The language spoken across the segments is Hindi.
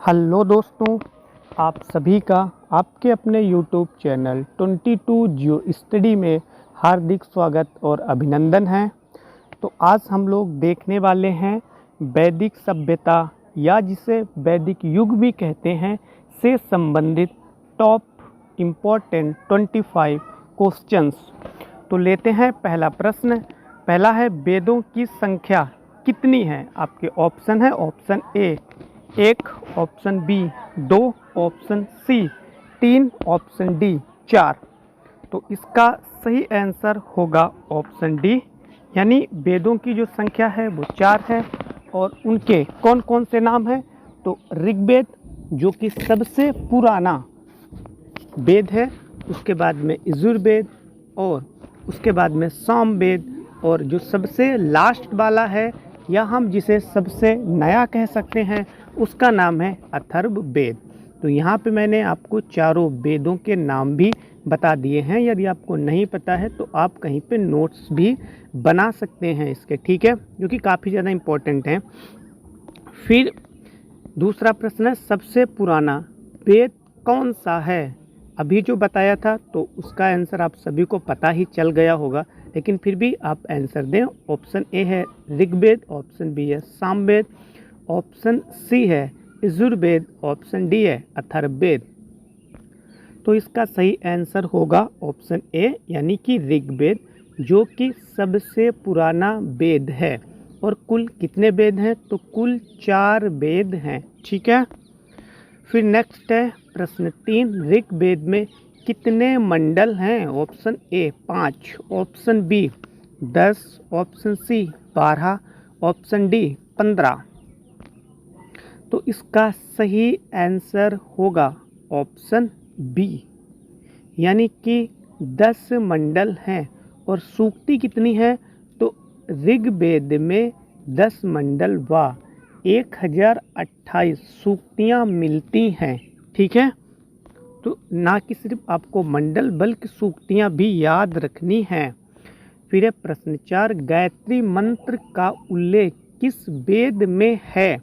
हेलो दोस्तों, आप सभी का आपके अपने यूट्यूब चैनल 22 जियो स्टडी में हार्दिक स्वागत और अभिनंदन है। तो आज हम लोग देखने वाले हैं वैदिक सभ्यता या जिसे वैदिक युग भी कहते हैं से संबंधित टॉप इम्पोर्टेंट 25 क्वेश्चंस। तो लेते हैं पहला प्रश्न। पहला है, वेदों की संख्या कितनी है? आपके ऑप्शन है option A 1, option B 2, option C 3, option D 4। तो इसका सही आंसर होगा ऑप्शन डी, यानी वेदों की जो संख्या है वो 4 है। और उनके कौन कौन से नाम हैं? तो ऋग्वेद जो कि सबसे पुराना वेद है, उसके बाद में यजुर्वेद, और उसके बाद में सामवेद, और जो सबसे लास्ट वाला है या हम जिसे सबसे नया कह सकते हैं उसका नाम है अथर्ववेद। तो यहाँ पे मैंने आपको चारों वेदों के नाम भी बता दिए हैं। यदि आपको नहीं पता है तो आप कहीं पे नोट्स भी बना सकते हैं इसके, ठीक है, जो कि काफ़ी ज़्यादा इम्पोर्टेंट हैं। फिर दूसरा प्रश्न है, सबसे पुराना वेद कौन सा है? अभी जो बताया था तो उसका आंसर आप सभी को पता ही चल गया होगा, लेकिन फिर भी आप आंसर दें। ऑप्शन ए है ऋग्वेद, ऑप्शन बी है सामवेद, ऑप्शन सी है यजुर्वेद, ऑप्शन डी है अथर्ववेद। तो इसका सही आंसर होगा ऑप्शन ए, यानी कि ऋग्वेद, जो कि सबसे पुराना वेद है। और कुल कितने वेद हैं? तो कुल 4 वेद हैं, ठीक है। फिर नेक्स्ट है प्रश्न 3, ऋग्वेद में कितने मंडल हैं? Option A 5, option B 10, option C 12, option D 15। तो इसका सही आंसर होगा ऑप्शन बी, यानी कि 10 मंडल हैं। और सूक्ति कितनी है? तो ऋग्वेद में 10 मंडल व 1028 सूक्तियाँ मिलती हैं, ठीक है। तो ना कि सिर्फ आपको मंडल बल्कि सूक्तियाँ भी याद रखनी हैं। फिर है प्रश्न 4, गायत्री मंत्र का उल्लेख किस वेद में है?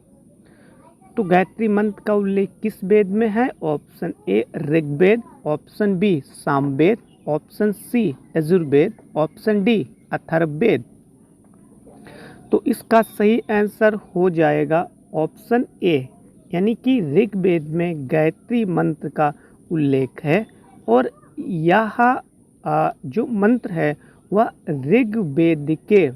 तो गायत्री मंत्र का उल्लेख किस वेद में है? Option A Rigveda, option B Samaveda, option C Yajurveda, option D Atharvaveda. तो इसका सही आंसर हो जाएगा ऑप्शन ए, यानी कि ऋग्वेद में गायत्री मंत्र का उल्लेख है। और यह जो मंत्र है वह ऋग्वेद के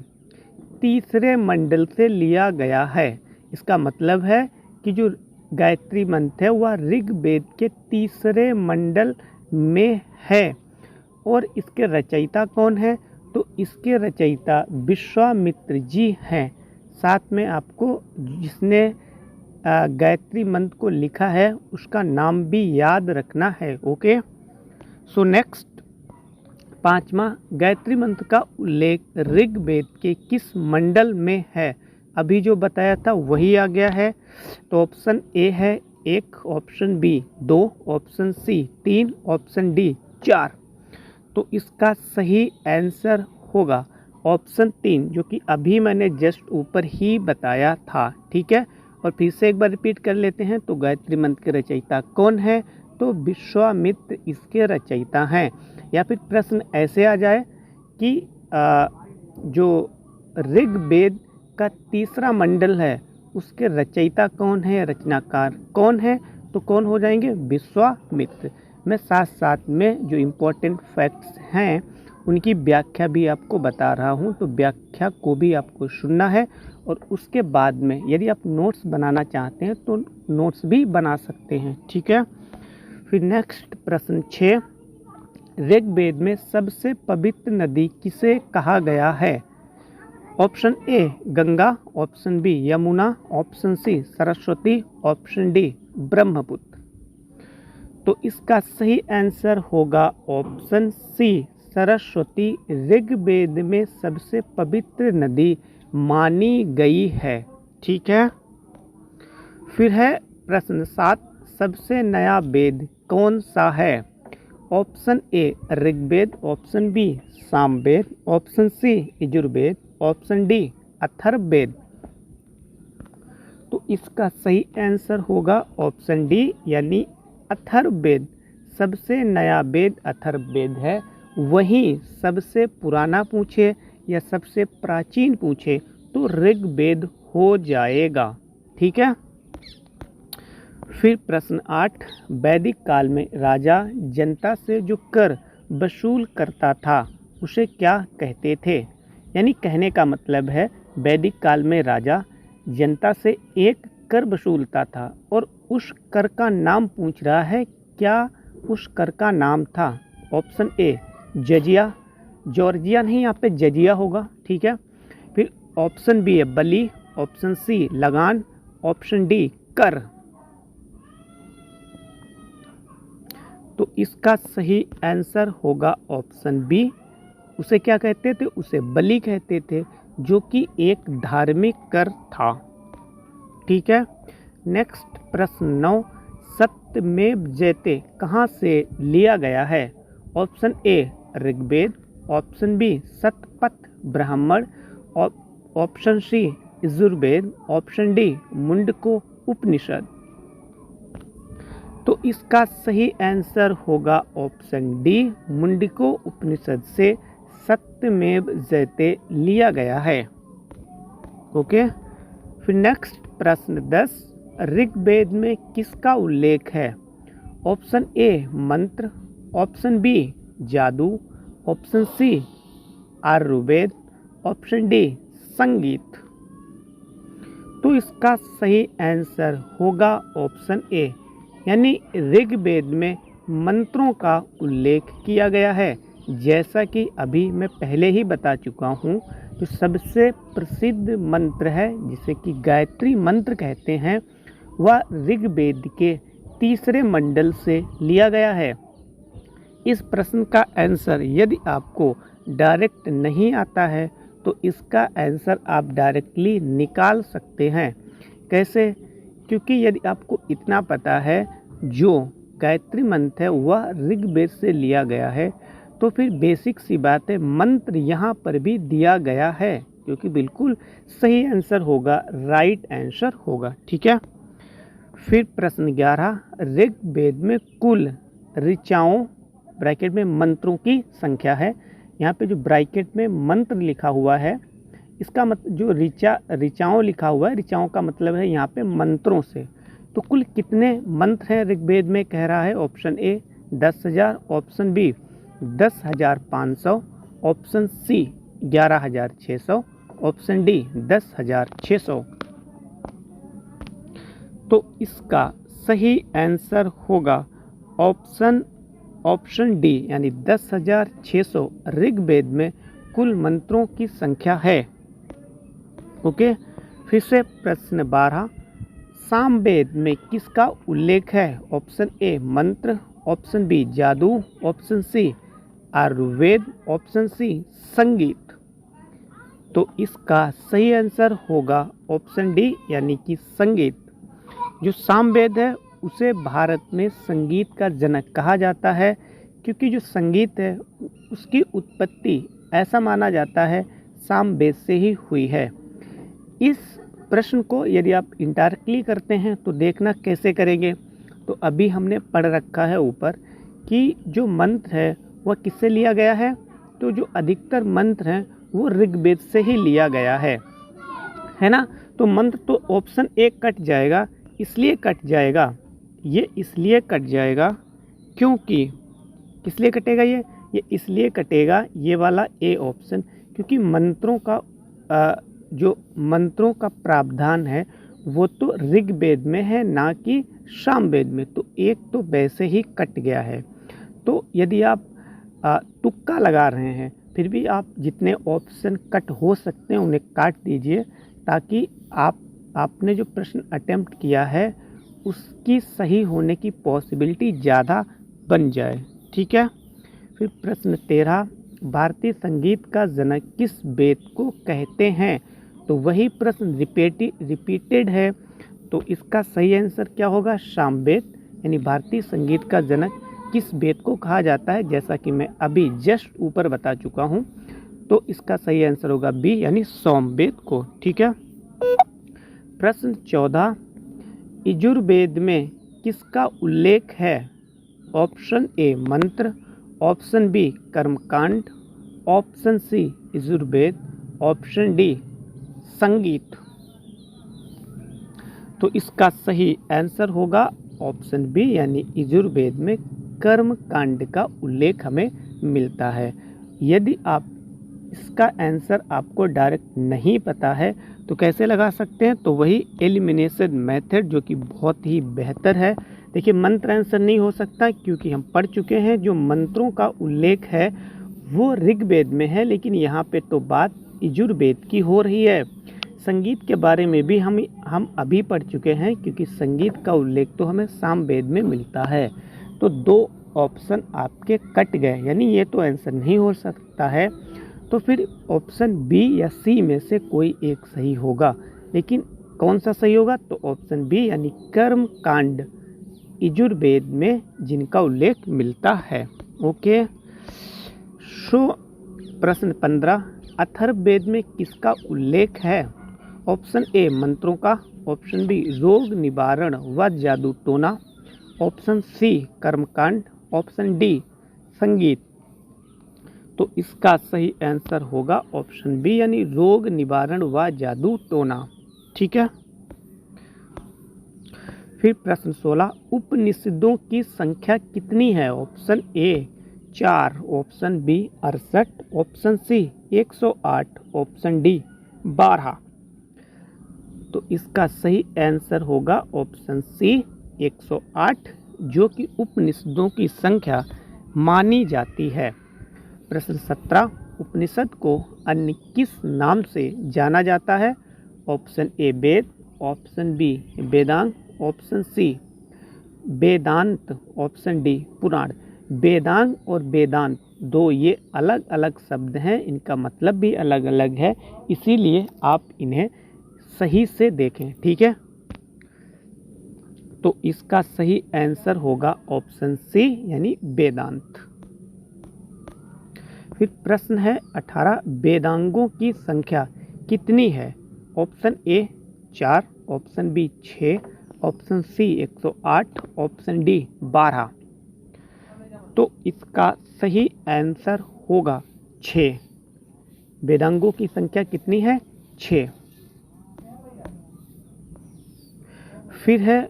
तीसरे मंडल से लिया गया है। इसका मतलब है कि जो गायत्री मंत्र है वह ऋग्वेद के तीसरे मंडल में है। और इसके रचयिता कौन है? तो इसके रचयिता विश्वामित्र जी हैं। साथ में आपको जिसने गायत्री मंत्र को लिखा है उसका नाम भी याद रखना है, ओके। सो नेक्स्ट 5वां, गायत्री मंत्र का उल्लेख ऋग्वेद के किस मंडल में है? अभी जो बताया था वही आ गया है। तो ऑप्शन ए है 1, option B 2, option C 3, option D 4। तो इसका सही आंसर होगा ऑप्शन 3, जो कि अभी मैंने जस्ट ऊपर ही बताया था, ठीक है। और फिर से एक बार रिपीट कर लेते हैं। तो गायत्री मंत्र के रचयिता कौन है? तो विश्वामित्र इसके रचयिता हैं। या फिर प्रश्न ऐसे आ जाए कि जो ऋग्वेद का तीसरा मंडल है उसके रचयिता कौन है, रचनाकार कौन है? तो कौन हो जाएंगे? विश्वामित्र। मैं साथ साथ में जो इम्पोर्टेंट फैक्ट्स हैं उनकी व्याख्या भी आपको बता रहा हूँ, तो व्याख्या को भी आपको सुनना है। और उसके बाद में यदि आप नोट्स बनाना चाहते हैं तो नोट्स भी बना सकते हैं, ठीक है। फिर नेक्स्ट प्रश्न 6, ऋग्वेद में सबसे पवित्र नदी किसे कहा गया है? Option A Ganga, option B Yamuna, option C Saraswati, option D Brahmaputra. तो इसका सही आंसर होगा ऑप्शन सी सरस्वती ऋग्वेद में सबसे पवित्र नदी मानी गई है, ठीक है। फिर है प्रश्न 7, सबसे नया वेद कौन सा है? Option A Rigveda, option B Samaveda, option C Yajurveda, option D Atharvaveda. तो इसका सही आंसर होगा ऑप्शन डी यानी अथर्ववेद। सबसे नया वेद अथर्ववेद है। वहीं सबसे पुराना पूछे या सबसे प्राचीन पूछे तो ऋग्वेद हो जाएगा। ठीक है। फिर प्रश्न 8, वैदिक काल में राजा जनता से जो कर वसूल करता था उसे क्या कहते थे? यानी कहने का मतलब है वैदिक काल में राजा जनता से एक कर वसूलता था और उस कर का नाम पूछ रहा है। क्या उस कर का नाम था? ऑप्शन ए जजिया, जॉर्जिया नहीं, यहाँ पे जजिया होगा। ठीक है। फिर ऑप्शन बी है बलि, ऑप्शन सी लगान, ऑप्शन डी कर। तो इसका सही आंसर होगा ऑप्शन बी। उसे क्या कहते थे? उसे बलि कहते थे, जो कि एक धार्मिक कर था। ठीक है। नेक्स्ट प्रश्न 9, सत्यमेव जयते कहाँ से लिया गया है? Option A Rigveda, option B Shatapatha Brahmana, option C Yajurveda, option D Mundaka Upanishad. तो इसका सही आंसर होगा ऑप्शन डी, मुंडको उपनिषद से सत्यमेव जयते लिया गया है। ओके। फिर नेक्स्ट प्रश्न 10, ऋग्वेद में किसका उल्लेख है? ऑप्शन ए मंत्र, ऑप्शन बी जादू, option C Ayurveda, option D संगीत। तो इसका सही आंसर होगा ऑप्शन ए, यानी ऋग्वेद में मंत्रों का उल्लेख किया गया है। जैसा कि अभी मैं पहले ही बता चुका हूँ, जो सबसे प्रसिद्ध मंत्र है जिसे कि गायत्री मंत्र कहते हैं, वह ऋग्वेद के तीसरे मंडल से लिया गया है। इस प्रश्न का आंसर यदि आपको डायरेक्ट नहीं आता है तो इसका आंसर आप डायरेक्टली निकाल सकते हैं। कैसे? क्योंकि यदि आपको इतना पता है जो गायत्री मंत्र है वह ऋग्वेद से लिया गया है, तो फिर बेसिक सी बात है मंत्र यहाँ पर भी दिया गया है, क्योंकि बिल्कुल सही आंसर होगा, राइट आंसर होगा। ठीक है। फिर प्रश्न 11, ऋग्वेद में कुल ऋचाओं ब्रैकेट में मंत्रों की संख्या है। यहाँ पे जो ब्रैकेट में मंत्र लिखा हुआ है, इसका मतलब जो ऋचाओं लिखा हुआ है, ऋचाओं का मतलब है यहाँ पे मंत्रों से। तो कुल कितने मंत्र हैं ऋग्वेद में कह रहा है? Option A 10,000, option B 10,500, option C 11,600, option D 10,600। तो इसका सही आंसर होगा ऑप्शन डी, यानी 10,600 ऋग्वेद में कुल मंत्रों की संख्या है। ओके। फिर से प्रश्न 12, सामवेद में किसका उल्लेख है? ऑप्शन ए मंत्र, ऑप्शन बी जादू, option C Ayurveda, option C संगीत। तो इसका सही आंसर होगा ऑप्शन डी, यानी कि संगीत। जो सामवेद है उसे भारत में संगीत का जनक कहा जाता है, क्योंकि जो संगीत है उसकी उत्पत्ति ऐसा माना जाता है सामवेद से ही हुई है। इस प्रश्न को यदि आप इंडायरेक्टली करते हैं तो देखना कैसे करेंगे। तो अभी हमने पढ़ रखा है ऊपर कि जो मंत्र है वह किससे लिया गया है? तो जो अधिकतर मंत्र हैं वो ऋग्वेद से ही लिया गया है ना। तो मंत्र तो ऑप्शन ए कट जाएगा, इसलिए कट जाएगा, ये इसलिए कट जाएगा क्योंकि किस लिए कटेगा? ये इसलिए कटेगा ये वाला ए ऑप्शन, क्योंकि जो मंत्रों का प्रावधान है वो तो ऋग्वेद में है, ना कि सामवेद में। तो एक तो वैसे ही कट गया है। तो यदि आप तुक्का लगा रहे हैं, फिर भी आप जितने ऑप्शन कट हो सकते हैं उन्हें काट दीजिए, ताकि आपने जो प्रश्न अटेम्प्ट किया है उसकी सही होने की पॉसिबिलिटी ज़्यादा बन जाए। ठीक है। फिर प्रश्न 13, भारतीय संगीत का जनक किस वेद को कहते हैं? तो वही प्रश्न रिपीटेड है। तो इसका सही आंसर क्या होगा? सामवेद, यानी भारतीय संगीत का जनक किस वेद को कहा जाता है, जैसा कि मैं अभी जस्ट ऊपर बता चुका हूँ। तो इसका सही आंसर होगा बी, यानी सामवेद को। ठीक है। प्रश्न 14, यजुर्वेद में किसका उल्लेख है? ऑप्शन ए मंत्र, ऑप्शन बी कर्मकांड, option C Yajurveda, option D संगीत। तो इसका सही आंसर होगा ऑप्शन बी यानी यजुर्वेद में कर्म कांड का उल्लेख हमें मिलता है। यदि आप इसका आंसर आपको डायरेक्ट नहीं पता है तो कैसे लगा सकते हैं? तो वही एलिमिनेशन मेथड जो कि बहुत ही बेहतर है। देखिए मंत्र आंसर नहीं हो सकता क्योंकि हम पढ़ चुके हैं जो मंत्रों का उल्लेख है वो ऋग्वेद में है, लेकिन यहाँ पे तो बात यजुर्वेद की हो रही है। संगीत के बारे में भी हम अभी पढ़ चुके हैं क्योंकि संगीत का उल्लेख तो हमें सामवेद में मिलता है। तो दो ऑप्शन आपके कट गए, यानी ये तो आंसर नहीं हो सकता है। तो फिर ऑप्शन बी या सी में से कोई एक सही होगा, लेकिन कौन सा सही होगा? तो ऑप्शन बी यानी कर्म कांड यजुर्वेद में जिनका उल्लेख मिलता है। ओके। सो प्रश्न 15, अथर्ववेद में किसका उल्लेख है? ऑप्शन ए मंत्रों का, ऑप्शन बी रोग निवारण व जादू टोना, ऑप्शन सी कर्मकांड, ऑप्शन डी संगीत। तो इसका सही आंसर होगा ऑप्शन बी यानी रोग निवारण व जादू टोना। ठीक है। फिर प्रश्न 16, उपनिषदों की संख्या कितनी है? Option A 4, option B 68, option C 108, option D 12। तो इसका सही आंसर होगा ऑप्शन सी 108, जो कि उपनिषदों की संख्या मानी जाती है। प्रश्न 17, उपनिषद को अन्य किस नाम से जाना जाता है? Option A Veda, option B Vedanga, option C Vedanta, option D Purana. Vedanga और वेदांत दो ये अलग अलग शब्द हैं, इनका मतलब भी अलग अलग है, इसीलिए आप इन्हें सही से देखें। ठीक है। तो इसका सही आंसर होगा ऑप्शन सी यानी वेदांत। फिर प्रश्न है 18, वेदांगों की संख्या कितनी है? Option A 4, option B 6, option C 108, option D 12। तो इसका सही आंसर होगा 6। वेदांगों की संख्या कितनी है? 6। फिर है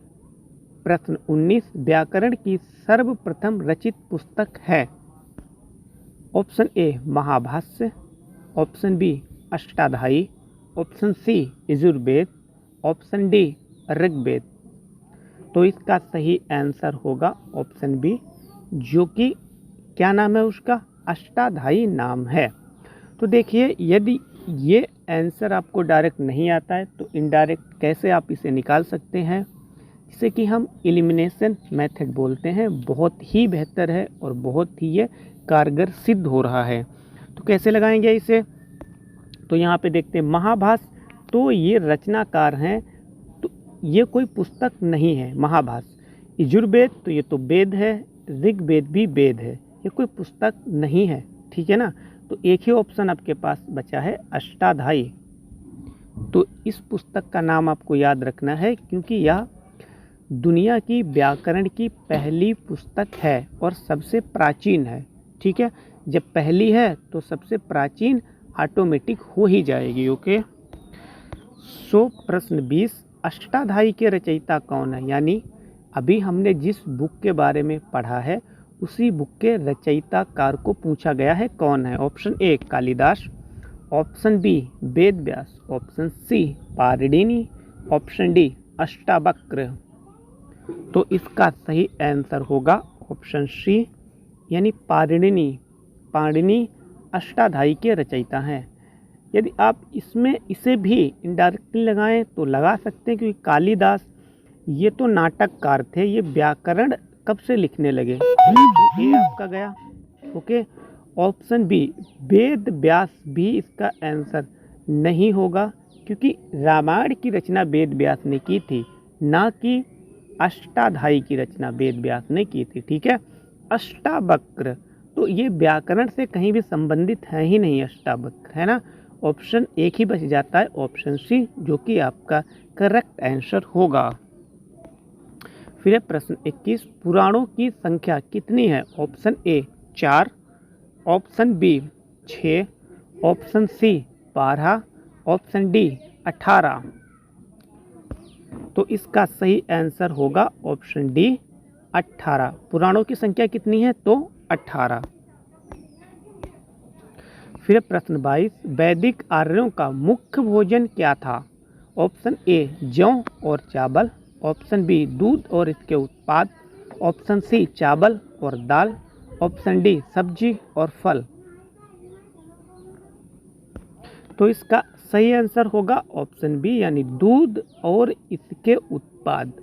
प्रश्न 19, व्याकरण की सर्वप्रथम रचित पुस्तक है? Option A Mahabhashya, option B Ashtadhyayi, option C Yajurveda, option D Rigveda. तो इसका सही आंसर होगा ऑप्शन बी, जो कि क्या नाम है उसका? अष्टाध्यायी नाम है। तो देखिए यदि ये आंसर आपको डायरेक्ट नहीं आता है तो इनडायरेक्ट कैसे आप इसे निकाल सकते हैं, जिसे कि हम एलिमिनेशन मेथड बोलते हैं। बहुत ही बेहतर है और बहुत ही ये कारगर सिद्ध हो रहा है। तो कैसे लगाएंगे इसे? तो यहाँ पे देखते हैं महाभाष्य, तो ये रचनाकार हैं, तो ये कोई पुस्तक नहीं है महाभाष्य। यजुर्वेद तो ये तो वेद है, ऋग्वेद भी वेद है, ये कोई पुस्तक नहीं है। ठीक है ना। तो एक ही ऑप्शन आपके पास बचा है अष्टाध्यायी। तो इस पुस्तक का नाम आपको याद रखना है क्योंकि यह दुनिया की व्याकरण की पहली पुस्तक है और सबसे प्राचीन है। ठीक है। जब पहली है तो सबसे प्राचीन ऑटोमेटिक हो ही जाएगी। ओके। सो प्रश्न 20, अष्टाध्यायी के रचयिता कौन है? यानी अभी हमने जिस बुक के बारे में पढ़ा है उसी बुक के रचयिताकार को पूछा गया है कौन है। Option A Kalidas, option B Ved Vyas, option C Panini, option D Ashtavakra. तो इसका सही आंसर होगा ऑप्शन सी यानी पाणिनि। पाणिनि अष्टाध्यायी के रचयिता हैं। यदि आप इसमें इसे भी इनडायरेक्टली लगाएं तो लगा सकते हैं क्योंकि कालिदास ये तो नाटककार थे, ये व्याकरण कब से लिखने लगे? ये आपका गया। ओके। ऑप्शन बी वेद व्यास भी इसका आंसर नहीं होगा क्योंकि रामायण की रचना वेद व्यास ने की थी, ना कि अष्टाध्यायी की रचना वेद व्यास ने की थी। ठीक है। अष्टावक्र तो ये व्याकरण से कहीं भी संबंधित है ही नहीं, अष्टावक्र है ना। ऑप्शन एक ही बच जाता है ऑप्शन सी, जो कि आपका करेक्ट आंसर होगा। फिर है प्रश्न 21, पुराणों की संख्या कितनी है? Option A 4, option B 6, option C 12, option D 18। तो इसका सही आंसर होगा ऑप्शन डी 18। पुराणों की संख्या कितनी है? तो 18। फिर प्रश्न 22, वैदिक आर्यों का मुख्य भोजन क्या था? ऑप्शन ए जौ और चावल, ऑप्शन बी दूध और इसके उत्पाद, ऑप्शन सी चावल और दाल, ऑप्शन डी सब्जी और फल। तो इसका सही आंसर होगा ऑप्शन बी यानी दूध और इसके उत्पाद।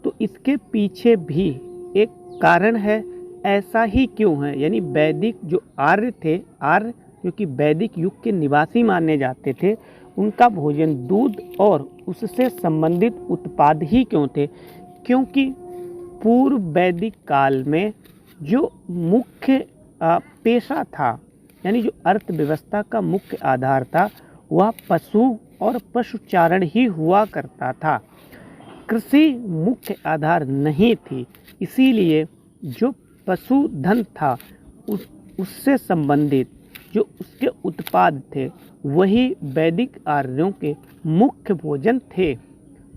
तो इसके पीछे भी एक कारण है, ऐसा ही क्यों है? यानी वैदिक जो आर्य थे, आर्य जो कि वैदिक युग के निवासी माने जाते थे, उनका भोजन दूध और उससे संबंधित उत्पाद ही क्यों थे? क्योंकि पूर्व वैदिक काल में जो मुख्य पेशा था, यानी जो अर्थव्यवस्था का मुख्य आधार था, वह पशु और पशुचारण ही हुआ करता था। कृषि मुख्य आधार नहीं थी, इसीलिए जो पशुधन था उससे संबंधित जो उसके उत्पाद थे, वही वैदिक आर्यों के मुख्य भोजन थे।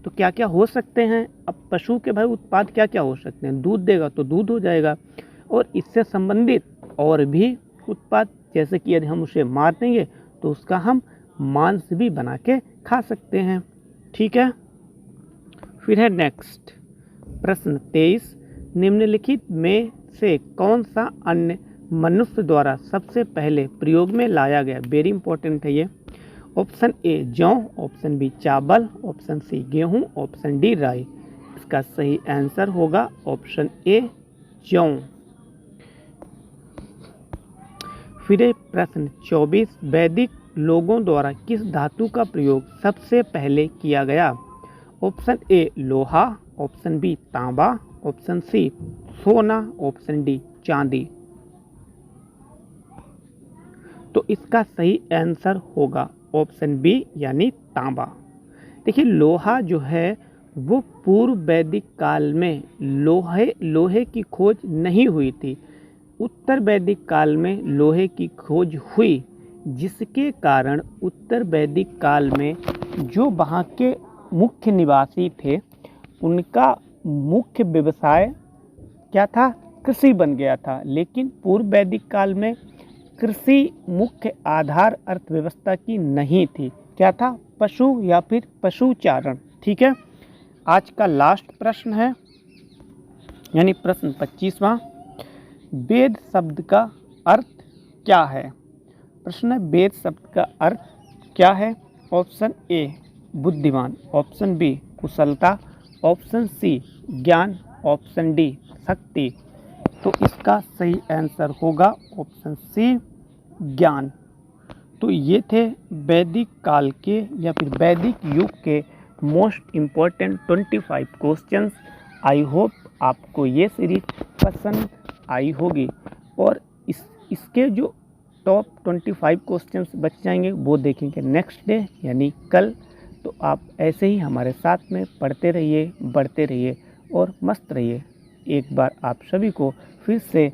तो क्या क्या हो सकते हैं? अब पशु के भाई उत्पाद क्या क्या हो सकते हैं? दूध देगा तो दूध हो जाएगा, और इससे संबंधित और भी उत्पाद, जैसे कि यदि हम उसे मार देंगे तो उसका हम मांस भी बना के खा सकते हैं। ठीक है। फिर है नेक्स्ट प्रश्न 23, निम्नलिखित में से कौन सा अन्न मनुष्य द्वारा सबसे पहले प्रयोग में लाया गया? वेरी इंपॉर्टेंट है ये। ऑप्शन ए जौ, ऑप्शन बी चावल, ऑप्शन सी गेहूं, ऑप्शन डी राई। इसका सही आंसर होगा ऑप्शन ए जौ। फिर प्रश्न 24, वैदिक लोगों द्वारा किस धातु का प्रयोग सबसे पहले किया गया? ऑप्शन ए लोहा, ऑप्शन बी तांबा, ऑप्शन सी सोना, ऑप्शन डी चांदी। तो इसका सही आंसर होगा ऑप्शन बी यानी तांबा। देखिए, लोहा जो है वो पूर्व वैदिक काल में लोहे की खोज नहीं हुई थी। उत्तर वैदिक काल में लोहे की खोज हुई, जिसके कारण उत्तर वैदिक काल में जो वहाँ के मुख्य निवासी थे, उनका मुख्य व्यवसाय क्या था? कृषि बन गया था। लेकिन पूर्व वैदिक काल में कृषि मुख्य आधार अर्थव्यवस्था की नहीं थी। क्या था? पशु या फिर पशुचारण। ठीक है। आज का लास्ट प्रश्न है, यानी प्रश्न 25वां, वेद शब्द का अर्थ क्या है? प्रश्न है, वेद शब्द का अर्थ क्या है? ऑप्शन ए बुद्धिमान, ऑप्शन बी कुशलता, ऑप्शन सी ज्ञान, ऑप्शन डी शक्ति। तो इसका सही आंसर होगा ऑप्शन सी ज्ञान। तो ये थे वैदिक काल के या फिर वैदिक युग के most important 25 questions. I hope आपको ये सीरीज पसंद आई होगी, और इसके जो टॉप 25 क्वेश्चंस बच जाएंगे वो देखेंगे नेक्स्ट डे यानी कल। तो आप ऐसे ही हमारे साथ में पढ़ते रहिए, बढ़ते रहिए और मस्त रहिए। एक बार आप सभी को फिर से